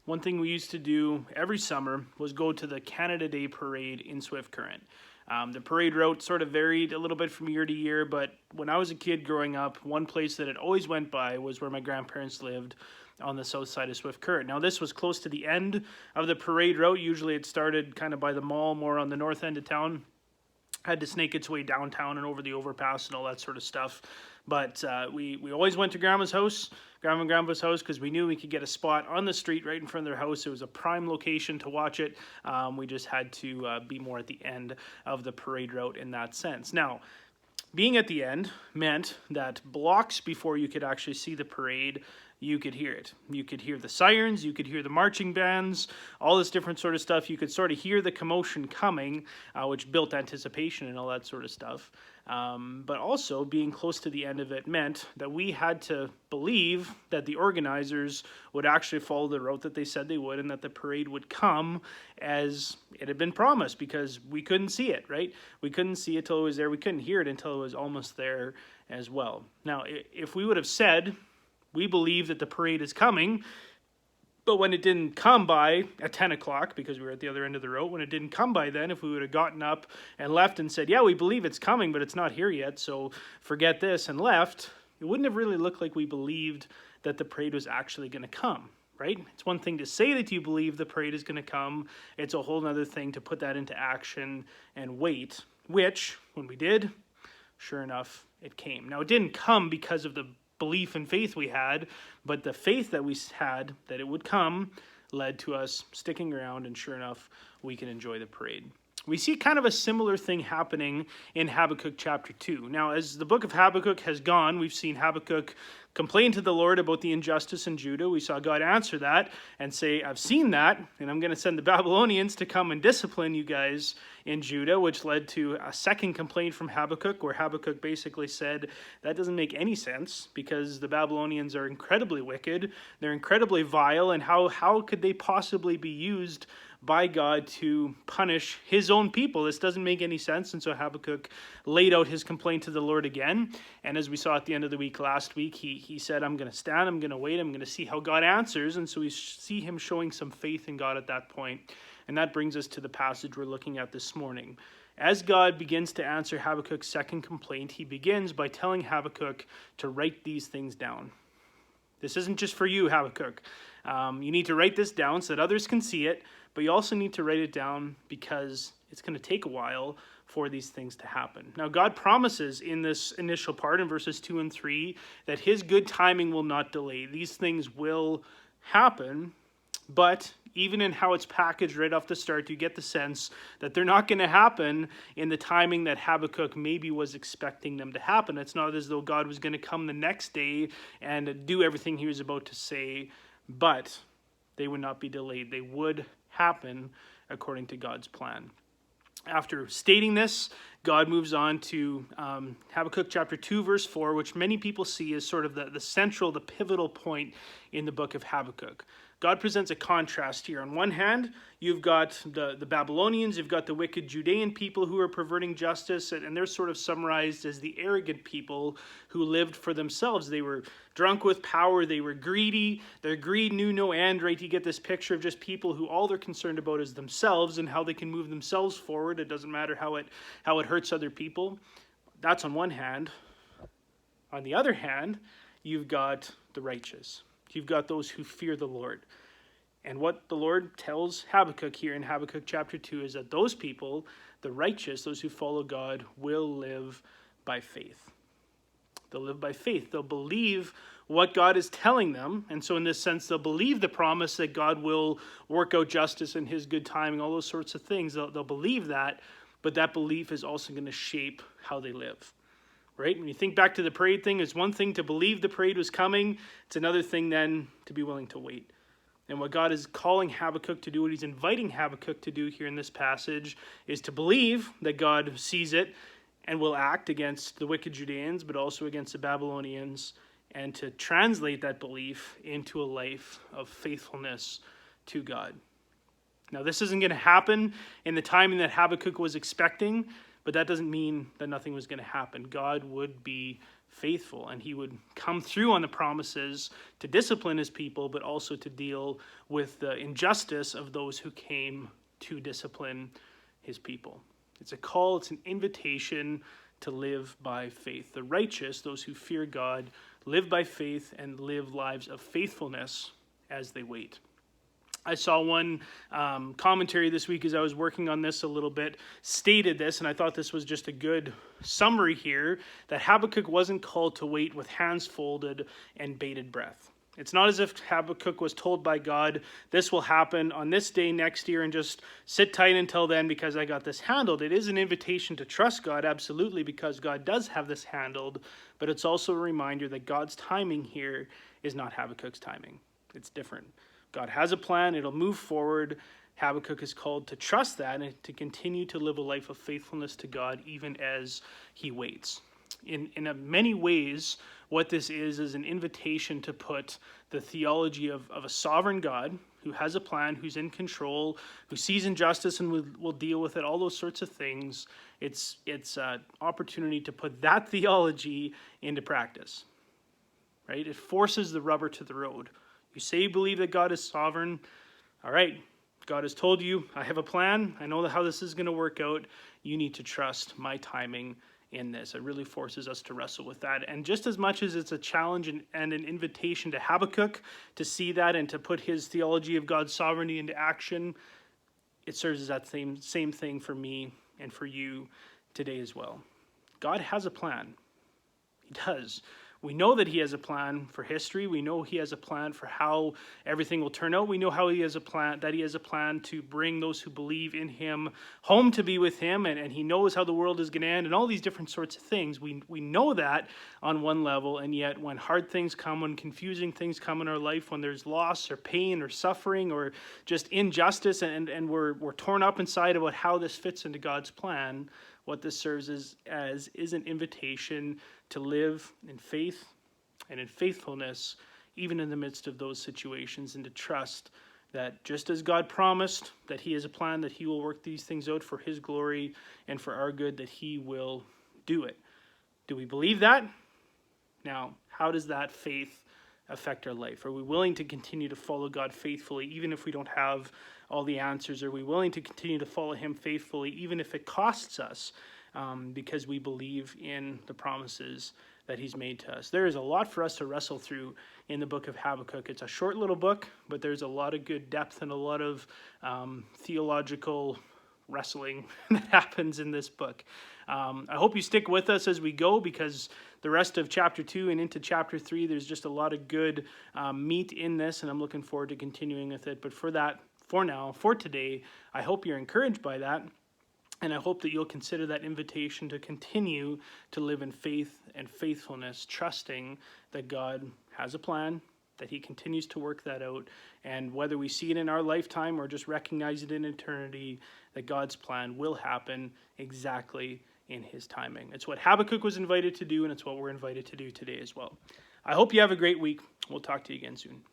one thing we used to do every summer was go to the Canada Day Parade in Swift Current. The parade route sort of varied a little bit from year to year, but when I was a kid growing up, one place that it always went by was where my grandparents lived on the south side of Swift Current. Now, this was close to the end of the parade route. Usually it started kind of by the mall, more on the north end of town. Had to snake its way downtown and over the overpass and all that sort of stuff. But we always went to Grandma and Grandpa's house, because we knew we could get a spot on the street right in front of their house. It was a prime location to watch it. We just had to be more at the end of the parade route in that sense. Now, being at the end meant that blocks before you could actually see the parade, you could hear it. You could hear the sirens, you could hear the marching bands, all this different sort of stuff. You could sort of hear the commotion coming, which built anticipation and all that sort of stuff. But also, being close to the end of it meant that we had to believe that the organizers would actually follow the route that they said they would, and that the parade would come as it had been promised, because we couldn't see it, right? We couldn't see it till it was there. We couldn't hear it until it was almost there as well. Now, if we would have said, we believe that the parade is coming, but when it didn't come by at 10 o'clock, because we were at the other end of the road, when it didn't come by then, if we would have gotten up and left and said, yeah, we believe it's coming, but it's not here yet, so forget this, and left, it wouldn't have really looked like we believed that the parade was actually going to come, right? It's one thing to say that you believe the parade is going to come. It's a whole other thing to put that into action and wait, which, when we did, sure enough, it came. Now, it didn't come because of the belief and faith we had, but the faith that we had that it would come led to us sticking around, and sure enough, we can enjoy the parade. We see kind of a similar thing happening in Habakkuk chapter 2. Now, as the book of Habakkuk has gone, we've seen Habakkuk complain to the Lord about the injustice in Judah. We saw God answer that and say, I've seen that, and I'm going to send the Babylonians to come and discipline you guys in Judah, which led to a second complaint from Habakkuk, where Habakkuk basically said, that doesn't make any sense, because the Babylonians are incredibly wicked, they're incredibly vile, and how could they possibly be used by God to punish his own people? This doesn't make any sense. And so Habakkuk laid out his complaint to the Lord again. And as we saw at the end of the week last week, he said, I'm going to stand, I'm going to wait, I'm going to see how God answers. And so we see him showing some faith in God at that point. And that brings us to the passage we're looking at this morning. As God begins to answer Habakkuk's second complaint, he begins by telling Habakkuk to write these things down. This isn't just for you, Habakkuk. You need to write this down so that others can see it, but you also need to write it down because it's going to take a while for these things to happen. Now, God promises in this initial part, in verses 2 and 3, that his good timing will not delay. These things will happen, but even in how it's packaged right off the start, you get the sense that they're not going to happen in the timing that Habakkuk maybe was expecting them to happen. It's not as though God was going to come the next day and do everything he was about to say, but they would not be delayed. They would happen according to God's plan. After stating this, God moves on to Habakkuk chapter 2, verse 4, which many people see as sort of the central, the pivotal point in the book of Habakkuk. God presents a contrast here. On one hand, you've got the Babylonians, you've got the wicked Judean people who are perverting justice, and they're sort of summarized as the arrogant people who lived for themselves. They were drunk with power, they were greedy, their greed knew no end, right? You get this picture of just people who all they're concerned about is themselves and how they can move themselves forward. It doesn't matter how it hurts other people. That's on one hand. On the other hand, you've got the righteous. You've got those who fear the Lord. And what the Lord tells Habakkuk here in Habakkuk chapter 2 is that those people, the righteous, those who follow God, will live by faith. They'll live by faith. They'll believe what God is telling them. And so in this sense, they'll believe the promise that God will work out justice in his good timing, all those sorts of things. They'll believe that, but that belief is also going to shape how they live. Right? When you think back to the parade thing, it's one thing to believe the parade was coming. It's another thing then to be willing to wait. And what God is calling Habakkuk to do, what he's inviting Habakkuk to do here in this passage, is to believe that God sees it and will act against the wicked Judeans, but also against the Babylonians, and to translate that belief into a life of faithfulness to God. Now, this isn't going to happen in the timing that Habakkuk was expecting, but that doesn't mean that nothing was going to happen. God would be faithful, and he would come through on the promises to discipline his people, but also to deal with the injustice of those who came to discipline his people. It's a call, it's an invitation to live by faith. The righteous, those who fear God, live by faith and live lives of faithfulness as they wait. I saw one commentary this week as I was working on this a little bit, stated this, and I thought this was just a good summary here, that Habakkuk wasn't called to wait with hands folded and bated breath. It's not as if Habakkuk was told by God, this will happen on this day next year, and just sit tight until then because I got this handled. It is an invitation to trust God, absolutely, because God does have this handled, but it's also a reminder that God's timing here is not Habakkuk's timing. It's different. God has a plan, it'll move forward. Habakkuk is called to trust that and to continue to live a life of faithfulness to God even as he waits. In many ways, what this is an invitation to put the theology of a sovereign God who has a plan, who's in control, who sees injustice and will deal with it, all those sorts of things. It's an opportunity to put that theology into practice, right? It forces the rubber to the road. You say you believe that God is sovereign. All right, God has told you, I have a plan. I know how this is going to work out. You need to trust my timing in this. It really forces us to wrestle with that. And just as much as it's a challenge and an invitation to Habakkuk to see that and to put his theology of God's sovereignty into action, it serves as that same thing for me and for you today as well. God has a plan. He does. We know that he has a plan for history. We know he has a plan for how everything will turn out. We know how he has a plan to bring those who believe in him home to be with him, and he knows how the world is going to end and all these different sorts of things. We know that on one level, and yet when hard things come, when confusing things come in our life, when there's loss or pain or suffering or just injustice, and we're torn up inside about how this fits into God's plan, what this serves as is an invitation to live in faith and in faithfulness, even in the midst of those situations, and to trust that just as God promised that he has a plan, that he will work these things out for his glory and for our good, that he will do it. Do we believe that? Now, how does that faith affect our life? Are we willing to continue to follow God faithfully, even if we don't have all the answers? Are we willing to continue to follow him faithfully, even if it costs us, because we believe in the promises that he's made to us? There is a lot for us to wrestle through in the book of Habakkuk. It's a short little book, but there's a lot of good depth and a lot of theological wrestling that happens in this book. I hope you stick with us as we go, because the rest of chapter 2 and into chapter 3, there's just a lot of good meat in this, and I'm looking forward to continuing with it. But for today, I hope you're encouraged by that, and I hope that you'll consider that invitation to continue to live in faith and faithfulness, trusting that God has a plan, that he continues to work that out, and whether we see it in our lifetime or just recognize it in eternity, that God's plan will happen exactly in his timing. It's what Habakkuk was invited to do, and it's what we're invited to do today as well. I hope you have a great week. We'll talk to you again soon.